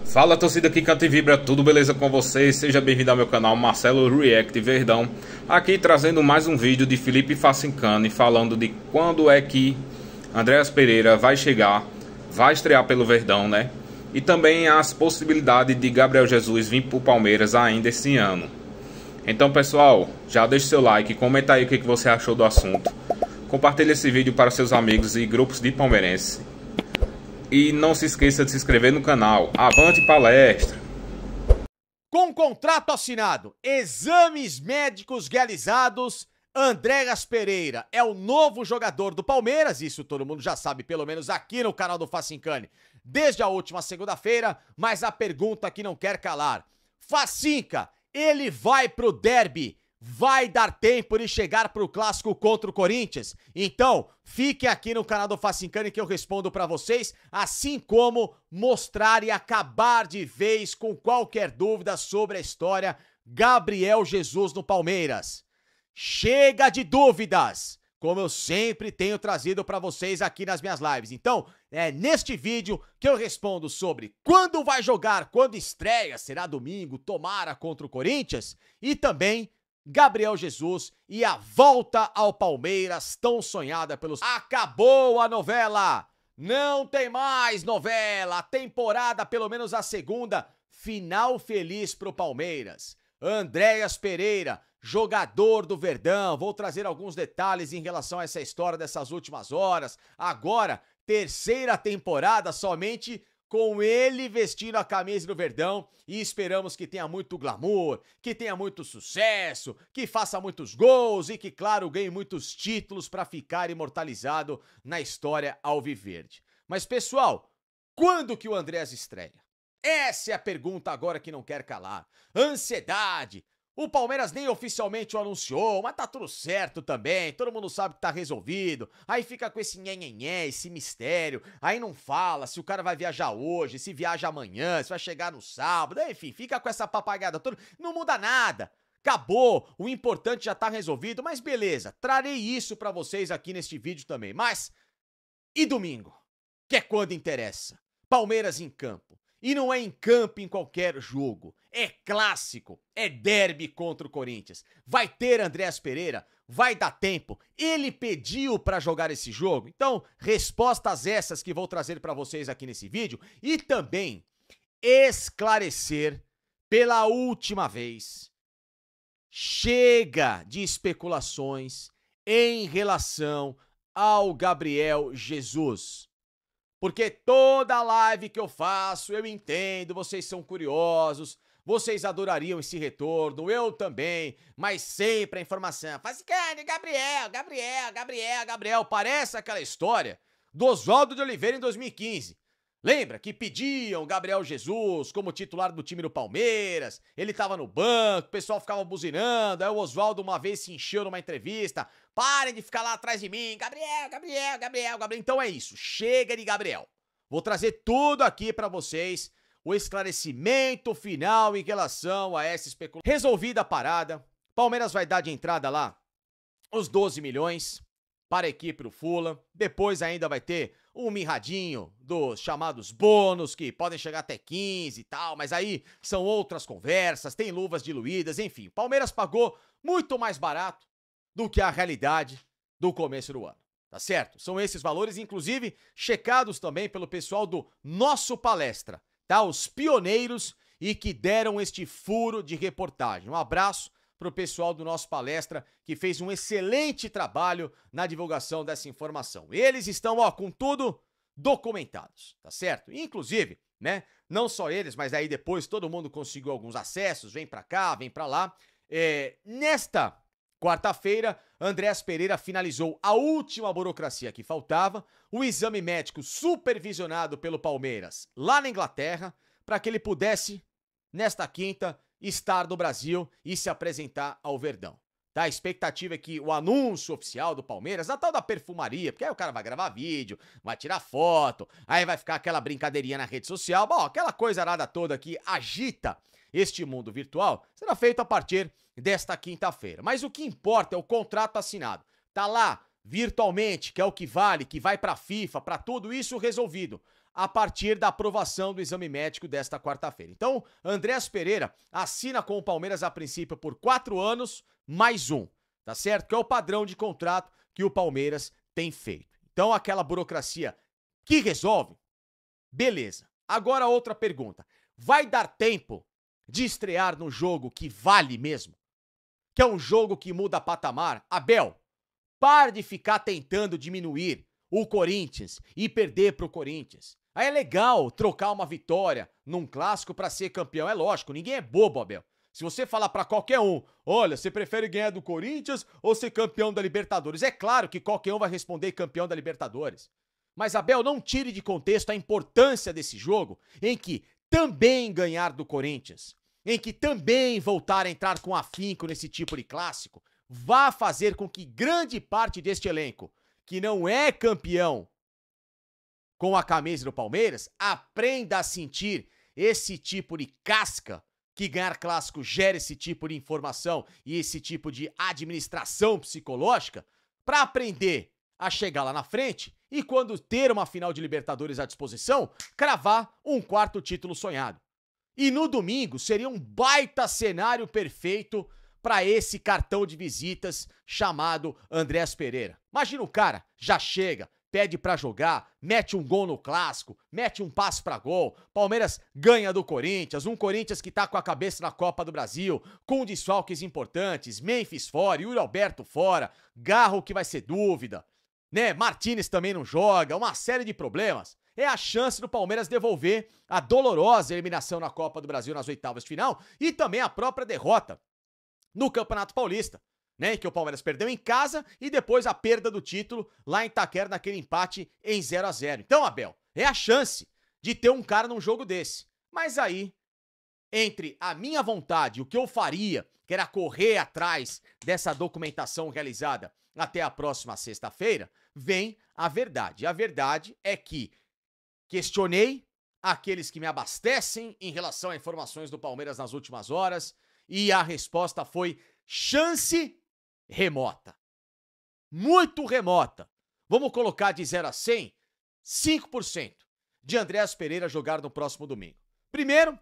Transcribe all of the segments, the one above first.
Fala, torcida que canta e vibra, tudo beleza com vocês? Seja bem-vindo ao meu canal Marcelo React Verdão. Aqui trazendo mais um vídeo de Felipe Facincani falando de quando é que Andreas Pereira vai chegar, vai estrear pelo Verdão, né? E também as possibilidades de Gabriel Jesus vir pro Palmeiras ainda esse ano. Então, pessoal, já deixa seu like, comenta aí o que você achou do assunto. Compartilhe esse vídeo para seus amigos e grupos de palmeirenses. E não se esqueça de se inscrever no canal. Avante palestra! Com contrato assinado, exames médicos realizados, Andreas Pereira é o novo jogador do Palmeiras. Isso todo mundo já sabe, pelo menos aqui no canal do Facincani, desde a última segunda-feira. Mas a pergunta que não quer calar: Facinca, ele vai pro derby? Vai dar tempo de chegar pro clássico contra o Corinthians? Então, fiquem aqui no canal do Facincani que eu respondo pra vocês, assim como mostrar e acabar de vez com qualquer dúvida sobre a história Gabriel Jesus no Palmeiras. Chega de dúvidas, como eu sempre tenho trazido pra vocês aqui nas minhas lives. Então, é neste vídeo que eu respondo sobre quando vai jogar, quando estreia, será domingo, tomara contra o Corinthians, e também Gabriel Jesus e a volta ao Palmeiras tão sonhada pelos... Acabou a novela! Não tem mais novela! A temporada, pelo menos a segunda, final feliz pro Palmeiras. Andreas Pereira, jogador do Verdão. Vou trazer alguns detalhes em relação a essa história dessas últimas horas. Agora, terceira temporada somente com ele vestindo a camisa do Verdão, e esperamos que tenha muito glamour, que tenha muito sucesso, que faça muitos gols e que, claro, ganhe muitos títulos para ficar imortalizado na história alviverde. Mas, pessoal, quando que o Andreas estreia? Essa é a pergunta agora que não quer calar. Ansiedade. O Palmeiras nem oficialmente o anunciou, mas tá tudo certo também, todo mundo sabe que tá resolvido. Aí fica com esse nhenhenhé, esse mistério, aí não fala se o cara vai viajar hoje, se viaja amanhã, se vai chegar no sábado, enfim, fica com essa papagada toda, não muda nada. Acabou, o importante já tá resolvido, mas beleza, trarei isso pra vocês aqui neste vídeo também. Mas, e domingo? Que é quando interessa. Palmeiras em campo. E não é em campo em qualquer jogo, é clássico, é derby contra o Corinthians. Vai ter Andreas Pereira? Vai dar tempo? Ele pediu pra jogar esse jogo? Então, respostas essas que vou trazer pra vocês aqui nesse vídeo e também esclarecer pela última vez. Chega de especulações em relação ao Gabriel Jesus. Porque toda live que eu faço, eu entendo, vocês são curiosos, vocês adorariam esse retorno, eu também, mas sempre a informação. Facincani, Gabriel, parece aquela história do Oswaldo de Oliveira em 2015. Lembra que pediam Gabriel Jesus como titular do time do Palmeiras, ele tava no banco, o pessoal ficava buzinando, aí o Oswaldo uma vez se encheu numa entrevista: parem de ficar lá atrás de mim, Gabriel. Então é isso, chega de Gabriel. Vou trazer tudo aqui pra vocês, o esclarecimento final em relação a essa especulação. Resolvida a parada, Palmeiras vai dar de entrada lá os 12 milhões para a equipe do Fulham. Depois ainda vai ter um mirradinho dos chamados bônus, que podem chegar até 15 e tal, mas aí são outras conversas, tem luvas diluídas, enfim. O Palmeiras pagou muito mais barato do que a realidade do começo do ano, tá certo? São esses valores, inclusive, checados também pelo pessoal do Nosso Palestra, tá? Os pioneiros e que deram este furo de reportagem. Um abraço pro pessoal do Nosso Palestra, que fez um excelente trabalho na divulgação dessa informação. Eles estão, ó, com tudo documentados, tá certo? Inclusive, né, não só eles, mas aí depois todo mundo conseguiu alguns acessos, vem pra cá, vem pra lá. Nesta quarta-feira, Andreas Pereira finalizou a última burocracia que faltava, o exame médico supervisionado pelo Palmeiras lá na Inglaterra, para que ele pudesse, nesta quinta, estar no Brasil e se apresentar ao Verdão. Tá? A expectativa é que o anúncio oficial do Palmeiras, na tal da perfumaria, porque aí o cara vai gravar vídeo, vai tirar foto, aí vai ficar aquela brincadeirinha na rede social, bom, aquela coisa arada toda que agita este mundo virtual, será feito a partir desta quinta-feira. Mas o que importa é o contrato assinado. Tá lá, virtualmente, que é o que vale, que vai pra FIFA, pra tudo isso resolvido. a partir da aprovação do exame médico desta quarta-feira. Então, Andreas Pereira assina com o Palmeiras a princípio por 4 anos, mais 1, tá certo? Que é o padrão de contrato que o Palmeiras tem feito. Então, aquela burocracia que resolve, beleza. Agora outra pergunta, vai dar tempo de estrear no jogo que vale mesmo? Que é um jogo que muda patamar? Abel, para de ficar tentando diminuir o Corinthians e perder pro Corinthians. Aí é legal trocar uma vitória num clássico pra ser campeão, é lógico, ninguém é bobo, Abel. Se você falar pra qualquer um, olha, você prefere ganhar do Corinthians ou ser campeão da Libertadores? É claro que qualquer um vai responder campeão da Libertadores. Mas, Abel, não tire de contexto a importância desse jogo, em que também ganhar do Corinthians, em que também voltar a entrar com afinco nesse tipo de clássico, vá fazer com que grande parte deste elenco, que não é campeão com a camisa do Palmeiras, aprenda a sentir esse tipo de casca que ganhar clássico gera esse tipo de informação e esse tipo de administração psicológica para aprender a chegar lá na frente e quando ter uma final de Libertadores à disposição, cravar um 4º título sonhado. E no domingo seria um baita cenário perfeito para esse cartão de visitas chamado Andreas Pereira. Imagina o cara, já chega, pede pra jogar, mete um gol no clássico, mete um passe pra gol, Palmeiras ganha do Corinthians, um Corinthians que tá com a cabeça na Copa do Brasil, com desfalques importantes, Memphis fora, Yuri Alberto fora, Garro que vai ser dúvida, né? Martínez também não joga, uma série de problemas. É a chance do Palmeiras devolver a dolorosa eliminação na Copa do Brasil nas oitavas de final e também a própria derrota no Campeonato Paulista, né, que o Palmeiras perdeu em casa e depois a perda do título lá em Itaquera naquele empate em 0-0. Então, Abel, é a chance de ter um cara num jogo desse. Mas aí, entre a minha vontade e o que eu faria, que era correr atrás dessa documentação realizada até a próxima sexta-feira, vem a verdade. A verdade é que questionei aqueles que me abastecem em relação a informações do Palmeiras nas últimas horas e a resposta foi chance remota. Muito remota. Vamos colocar de 0 a 100, 5% de Andreas Pereira jogar no próximo domingo. Primeiro,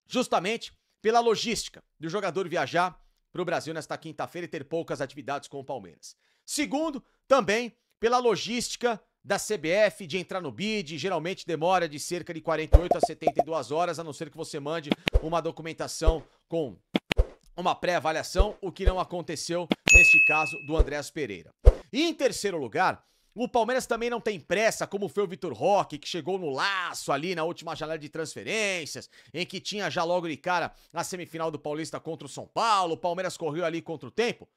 justamente pela logística do jogador viajar para o Brasil nesta quinta-feira e ter poucas atividades com o Palmeiras. Segundo, também pela logística da CBF de entrar no BID, geralmente demora de cerca de 48 a 72 horas, a não ser que você mande uma documentação com uma pré-avaliação, o que não aconteceu neste caso do Andreas Pereira. E em terceiro lugar, o Palmeiras também não tem pressa, como foi o Vitor Roque, que chegou no laço ali na última janela de transferências, em que tinha já logo de cara a semifinal do Paulista contra o São Paulo, o Palmeiras correu ali contra o tempo.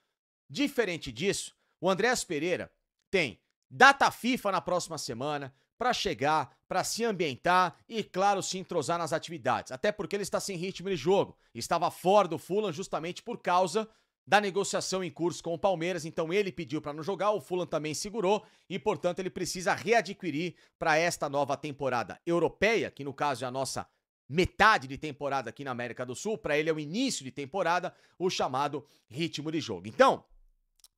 Diferente disso, o Andreas Pereira tem data FIFA na próxima semana para chegar, para se ambientar e, claro, se entrosar nas atividades. Até porque ele está sem ritmo de jogo. Estava fora do Fulham justamente por causa da negociação em curso com o Palmeiras. Então ele pediu para não jogar, o Fulham também segurou e, portanto, ele precisa readquirir para esta nova temporada europeia, que no caso é a nossa metade de temporada aqui na América do Sul. Para ele é o início de temporada, o chamado ritmo de jogo. Então,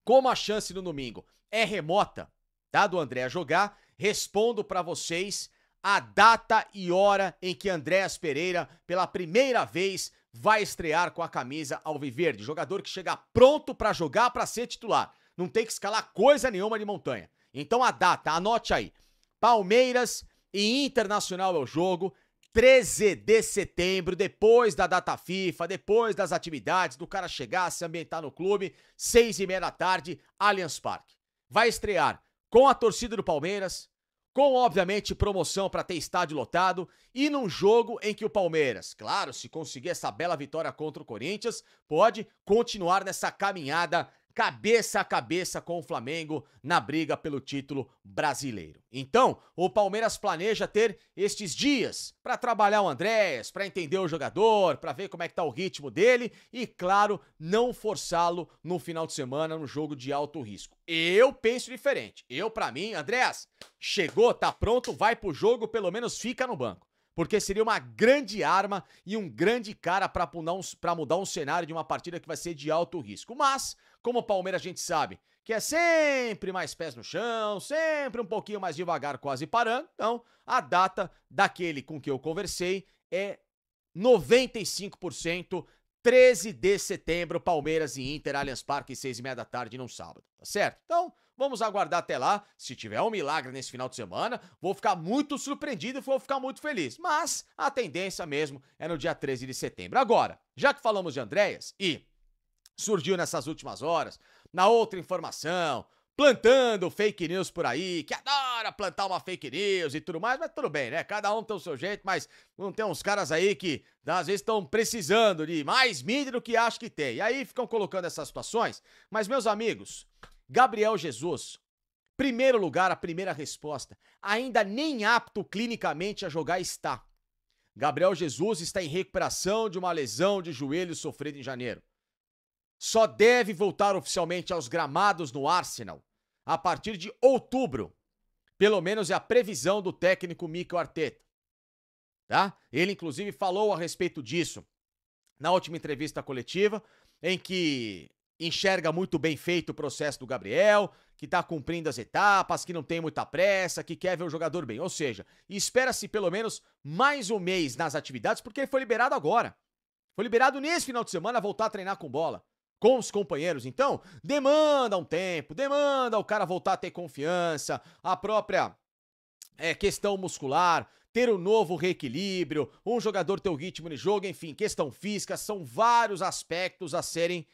como a chance no domingo é remota, tá, do André jogar, respondo para vocês a data e hora em que Andreas Pereira, pela primeira vez, vai estrear com a camisa alviverde. Jogador que chega pronto para jogar, para ser titular. Não tem que escalar coisa nenhuma de montanha. Então a data, anote aí. Palmeiras e Internacional é o jogo. 13 de setembro, depois da data FIFA, depois das atividades, do cara chegar, se ambientar no clube, 6h30 da tarde, Allianz Parque. Vai estrear com a torcida do Palmeiras, com, obviamente, promoção para ter estádio lotado e num jogo em que o Palmeiras, claro, se conseguir essa bela vitória contra o Corinthians, pode continuar nessa caminhada cabeça a cabeça com o Flamengo na briga pelo título brasileiro. Então, o Palmeiras planeja ter estes dias para trabalhar o Andreas, para entender o jogador, para ver como é que tá o ritmo dele e, claro, não forçá-lo no final de semana no jogo de alto risco. Eu penso diferente. Para mim, Andreas, chegou, tá pronto, vai pro jogo, pelo menos fica no banco. Porque seria uma grande arma e um grande cara para mudar um cenário de uma partida que vai ser de alto risco. Mas, como o Palmeiras a gente sabe que é sempre mais pés no chão, sempre um pouquinho mais devagar, quase parando. Então, a data daquele com que eu conversei é 95%, 13 de setembro, Palmeiras e Inter, Allianz Parque, 6h30 da tarde, num sábado, tá certo? Então, vamos aguardar até lá. Se tiver um milagre nesse final de semana, vou ficar muito surpreendido e vou ficar muito feliz. Mas a tendência mesmo é no dia 13 de setembro. Agora, já que falamos de Andréas e surgiu nessas últimas horas, na outra informação, plantando fake news por aí, que adora plantar uma fake news e tudo mais, mas tudo bem, né? Cada um tem o seu jeito, mas não tem uns caras aí que às vezes estão precisando de mais mídia do que acham que tem. E aí ficam colocando essas situações. Mas, meus amigos, Gabriel Jesus, primeiro lugar, a primeira resposta, ainda nem apto clinicamente a jogar está. Gabriel Jesus está em recuperação de uma lesão de joelho sofrida em janeiro. Só deve voltar oficialmente aos gramados no Arsenal a partir de outubro. Pelo menos é a previsão do técnico Mikel Arteta. Tá? Ele, inclusive, falou a respeito disso na última entrevista coletiva, em que enxerga muito bem feito o processo do Gabriel, que tá cumprindo as etapas, que não tem muita pressa, que quer ver o jogador bem. Ou seja, espera-se pelo menos mais um mês nas atividades, porque ele foi liberado agora. Foi liberado nesse final de semana a voltar a treinar com bola, com os companheiros. Então, demanda um tempo, demanda o cara voltar a ter confiança, a própria questão muscular, ter um novo reequilíbrio, um jogador ter o ritmo de jogo, enfim, questão física, são vários aspectos a serem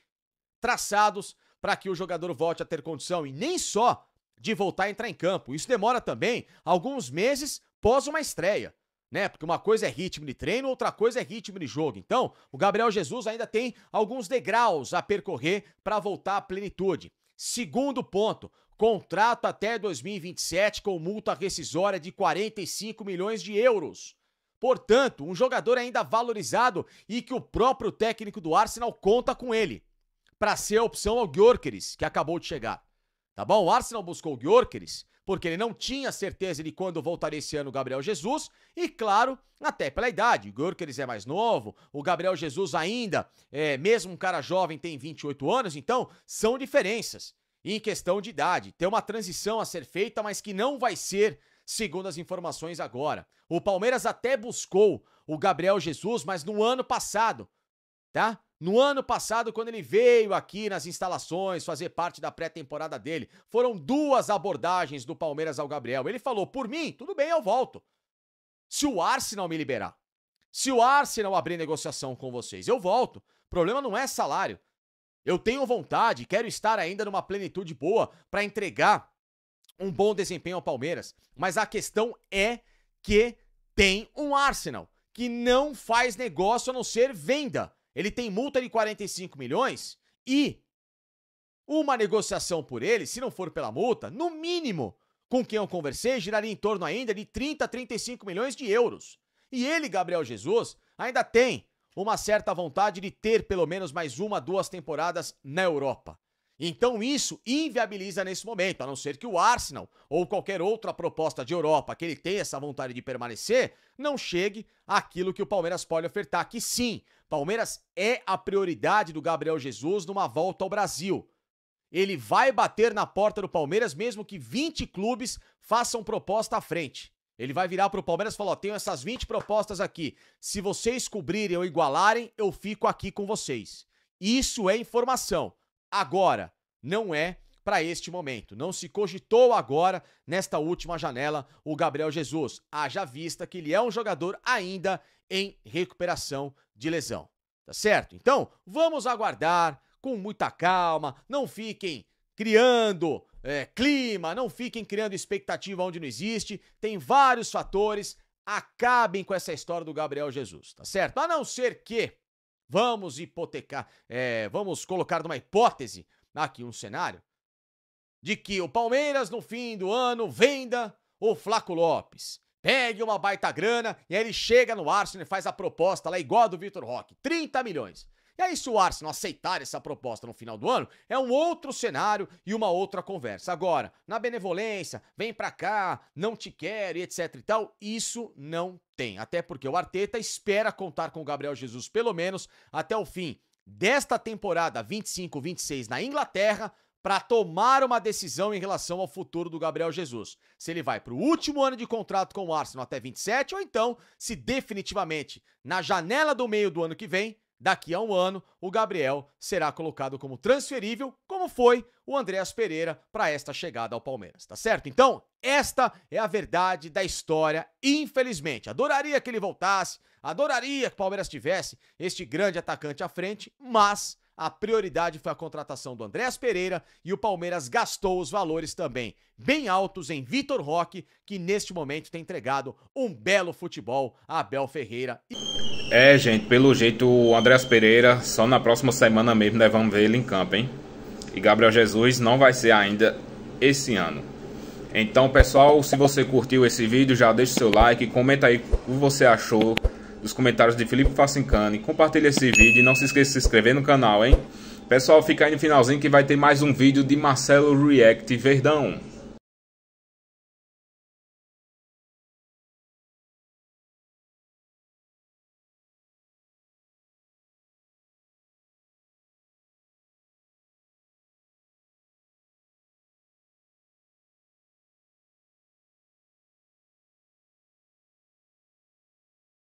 traçados para que o jogador volte a ter condição, e nem só de voltar a entrar em campo. Isso demora também alguns meses pós uma estreia, né? Porque uma coisa é ritmo de treino, outra coisa é ritmo de jogo. Então, o Gabriel Jesus ainda tem alguns degraus a percorrer para voltar à plenitude. Segundo ponto, contrato até 2027 com multa rescisória de 45 milhões de euros. Portanto, um jogador ainda valorizado e que o próprio técnico do Arsenal conta com ele para ser a opção ao Gyökeres, que acabou de chegar. Tá bom? O Arsenal buscou o Gyökeres porque ele não tinha certeza de quando voltaria esse ano o Gabriel Jesus, e claro, até pela idade. O Gyökeres é mais novo, o Gabriel Jesus ainda, mesmo um cara jovem, tem 28 anos, então são diferenças. E em questão de idade, tem uma transição a ser feita, mas que não vai ser, segundo as informações agora. O Palmeiras até buscou o Gabriel Jesus, mas no ano passado, tá? No ano passado, quando ele veio aqui nas instalações fazer parte da pré-temporada dele, foram 2 abordagens do Palmeiras ao Gabriel. Ele falou, por mim, tudo bem, eu volto. Se o Arsenal me liberar, se o Arsenal abrir negociação com vocês, eu volto. O problema não é salário. Eu tenho vontade, quero estar ainda numa plenitude boa para entregar um bom desempenho ao Palmeiras. Mas a questão é que tem um Arsenal que não faz negócio a não ser venda. Ele tem multa de 45 milhões e uma negociação por ele, se não for pela multa, no mínimo, com quem eu conversei, giraria em torno ainda de 30 a 35 milhões de euros. E ele, Gabriel Jesus, ainda tem uma certa vontade de ter pelo menos mais 1 a 2 temporadas na Europa. Então isso inviabiliza nesse momento, a não ser que o Arsenal ou qualquer outra proposta de Europa que ele tenha essa vontade de permanecer, não chegue àquilo que o Palmeiras pode ofertar, que sim, Palmeiras é a prioridade do Gabriel Jesus numa volta ao Brasil. Ele vai bater na porta do Palmeiras mesmo que 20 clubes façam proposta à frente. Ele vai virar pro Palmeiras e falar, ó, tenho essas 20 propostas aqui, se vocês cobrirem ou igualarem, eu fico aqui com vocês. Isso é informação. Agora, não é para este momento. Não se cogitou agora, nesta última janela, o Gabriel Jesus. Haja vista que ele é um jogador ainda em recuperação de lesão. Tá certo? Então, vamos aguardar com muita calma. Não fiquem criando clima, não fiquem criando expectativa onde não existe. Tem vários fatores. Acabem com essa história do Gabriel Jesus. Tá certo? A não ser que vamos hipotecar, vamos colocar numa hipótese aqui um cenário de que o Palmeiras no fim do ano venda o Flaco Lopes, pegue uma baita grana e aí ele chega no Arsenal e faz a proposta lá igual a do Vitor Roque, 30 milhões. E aí se o Arsenal aceitar essa proposta no final do ano, é um outro cenário e uma outra conversa. Agora, na benevolência, vem pra cá, não te quero e etc e tal, isso não tem. Até porque o Arteta espera contar com o Gabriel Jesus pelo menos até o fim desta temporada 25-26 na Inglaterra, para tomar uma decisão em relação ao futuro do Gabriel Jesus. Se ele vai para o último ano de contrato com o Arsenal até 27, ou então se definitivamente na janela do meio do ano que vem, daqui a um ano, o Gabriel será colocado como transferível, como foi o Andreas Pereira para esta chegada ao Palmeiras, tá certo? Então, esta é a verdade da história, infelizmente. Adoraria que ele voltasse, adoraria que o Palmeiras tivesse este grande atacante à frente, mas a prioridade foi a contratação do Andreas Pereira e o Palmeiras gastou os valores também bem altos em Vitor Roque, que neste momento tem entregado um belo futebol a Abel Ferreira. Gente, pelo jeito o Andreas Pereira só na próxima semana mesmo nós vamos ver ele em campo, hein? E Gabriel Jesus não vai ser ainda esse ano. Então, pessoal, se você curtiu esse vídeo, já deixa o seu like, comenta aí o que você achou dos comentários de Felipe Facincani, compartilha esse vídeo e não se esqueça de se inscrever no canal, hein? Pessoal, fica aí no finalzinho que vai ter mais um vídeo de Marcelo React Verdão.